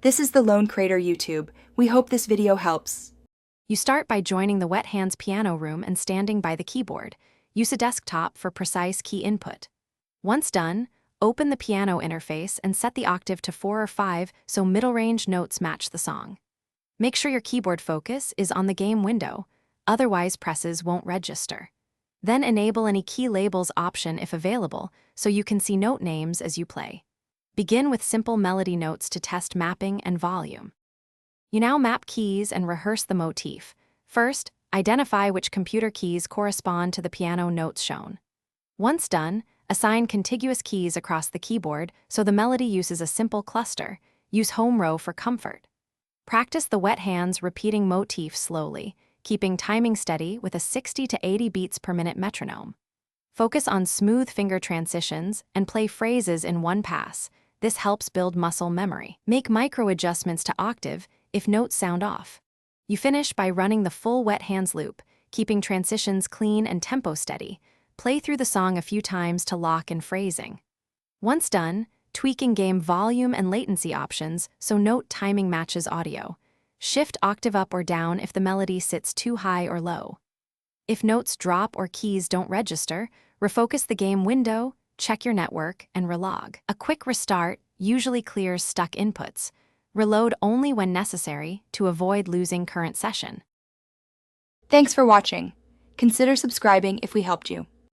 This is the Lone Crater YouTube. We hope this video helps. You start by joining the Wet Hands piano room and standing by the keyboard. Use a desktop for precise key input. Once done, open the piano interface and set the octave to 4 or 5 so middle-range notes match the song. Make sure your keyboard focus is on the game window, otherwise presses won't register. Then enable any key labels option if available so you can see note names as you play. Begin with simple melody notes to test mapping and volume. You now map keys and rehearse the motif. First, identify which computer keys correspond to the piano notes shown. Once done, assign contiguous keys across the keyboard so the melody uses a simple cluster. Use home row for comfort. Practice the wet hands repeating motif slowly, keeping timing steady with a 60 to 80 beats per minute metronome. Focus on smooth finger transitions and play phrases in one pass. This helps build muscle memory. Make micro adjustments to octave if notes sound off. You finish by running the full wet hands loop, keeping transitions clean and tempo steady. Play through the song a few times to lock in phrasing. Once done, tweak in-game volume and latency options so note timing matches audio. Shift octave up or down if the melody sits too high or low. If notes drop or keys don't register, refocus the game window, check your network, and relog. A quick restart usually clears stuck inputs. Reload only when necessary to avoid losing current session. Thanks for watching. Consider subscribing if we helped you.